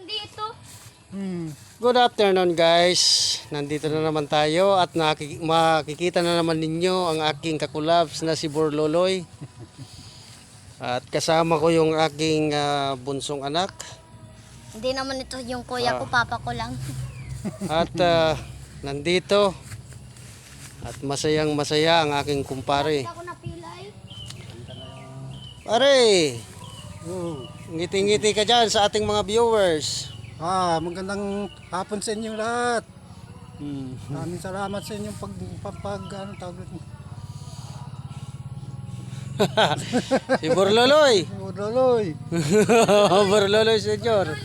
nandito. Good afternoon guys. Nandito na naman tayo at makikita na naman ninyo ang aking kakulabs na si Borloloy. At kasama ko yung aking bunsong anak. Hindi naman ito yung kuya ko, papa ko lang. At nandito. At masayang masaya ang aking kumpare. Ako napilay. Pare, ngiti-ngiti ka dyan sa ating mga viewers. Magandang hapon sa inyo lahat. Maraming salamat sa inyong ano tawag nito? Si Borloloy. Loloy. Borloloy Senior.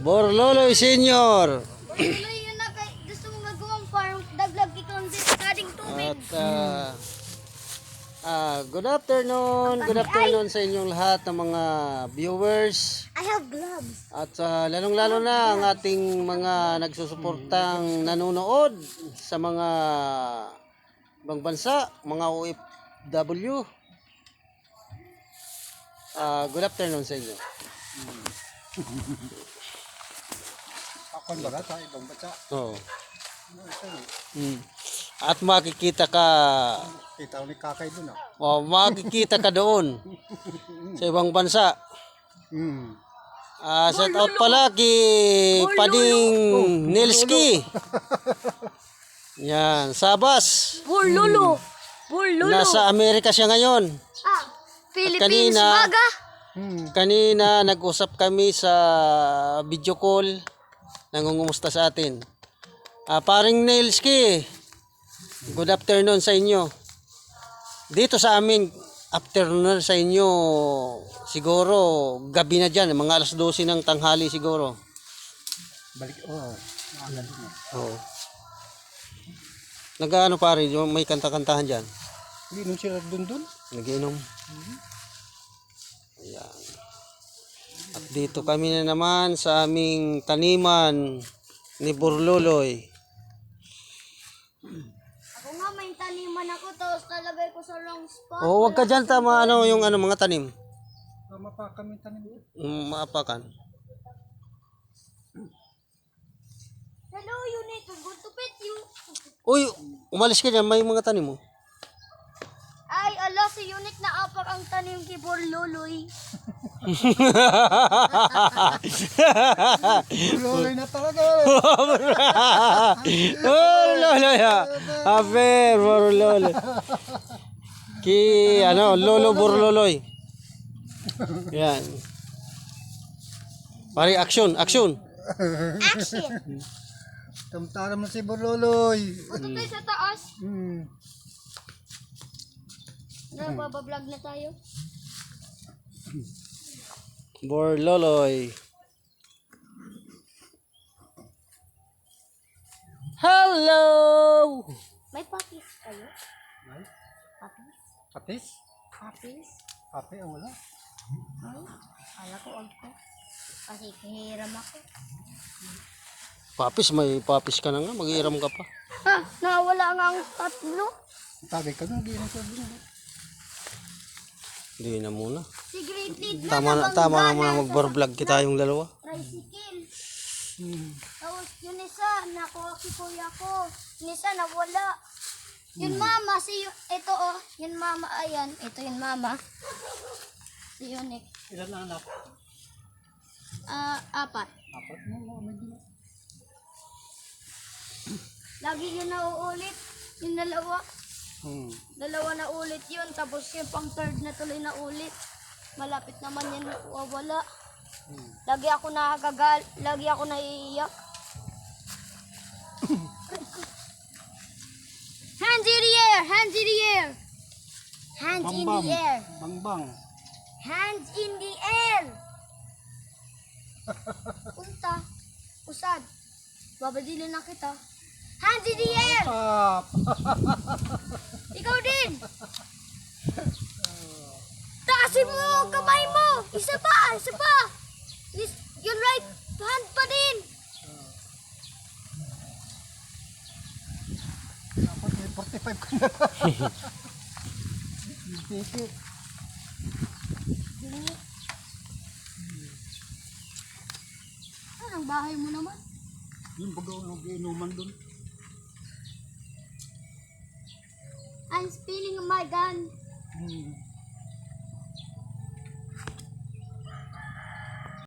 Borloloy Senior. Tuloy yun na kay gusto mong magawang farm, daglag ikaw din kading tubig. At good afternoon. Good afternoon sa inyong lahat ng mga viewers. I have gloves. At lalong-lalo na ang ating mga nagsusuportang nanonood sa mga ibang bansa, mga OFW. Good afternoon sa inyo. Ako ba sa ibang bansa? Oo. At makikita ka, Kita ko ni Kakay doon makikita ka doon sa ibang bansa. Shout out pala kay Pading Nilski. Yan, Sabas. Burlolo. Nasa Amerika siya ngayon. Philippines kanina- baga. Kanina nag-usap kami sa video call. Nangungumusta sa atin. Paring Nilski, good afternoon sa inyo. Dito sa amin, afternoon sa inyo, siguro gabi na dyan, mga alas 12 ng tanghali siguro. Balik, Oo. Nag-ano pare, yung may kanta-kantahan dyan. Hindi nung sila doon. Nagiinom. Ayan. At dito kami na naman sa aming taniman ni Borloloy. Ako nga may taniman ako tapos nalagay ko sa long spot. Wag ka dyan tama yung mga tanim. Tama pa kami tanim. Maapakan. Hello, you need to go to pet you. Uy, umalis ka dyan, may mga tanim mo. Ay, ala, si Unit na apak ang tanim kay Borloloy. Loloy na talaga. Borloloy ha. Haber, Borloloy. Lolo Borloloy. Yan. Pare, action. Action! Tamtara mo si Loloy. Punta tayo sa taas. Nagbabablog na tayo. Borloloy. Hello! May puppies kayo? Ay, Puppies? patis? Puppies? Papi, wala. Ay, kala ko agto. Kasi hihiram ako. Papis, may papis ka na nga. Mag-iiram ka pa. Ha? Nawala nga ang tatlo. Tagay ka nung di na siya doon. Hindi na muna. Si Great Lead Tama na muna mag-vlog kita yung dalawa. tricycle. Tapos yun isa, nakuha si kuya ko. Yun isa, nawala. Yun mama, ito yun mama, ayan. Ito yun mama. Si Unique. Ilan na anak? 4. Apat mo, may gina. Lagi yun nauulit. Yung dalawa na ulit yun. Tapos yung pang third na tuloy na ulit. Malapit naman yan wala. Lagi ako lagi ako naiiyak. Hands in the air! Hands in the air! Hands in the air! Bangbang. Hands in the air! Punta. Usad. Babadilin na kita. Hands in the air! Pap. Ikaw din! Taasin mo ang kamay mo! Isa pa! Yung right hand pa din! Dapat may 45 ka na. Tiki. ang bahay mo naman. Yung baga nag-inuman doon. I'm spilling my gun. Hmm.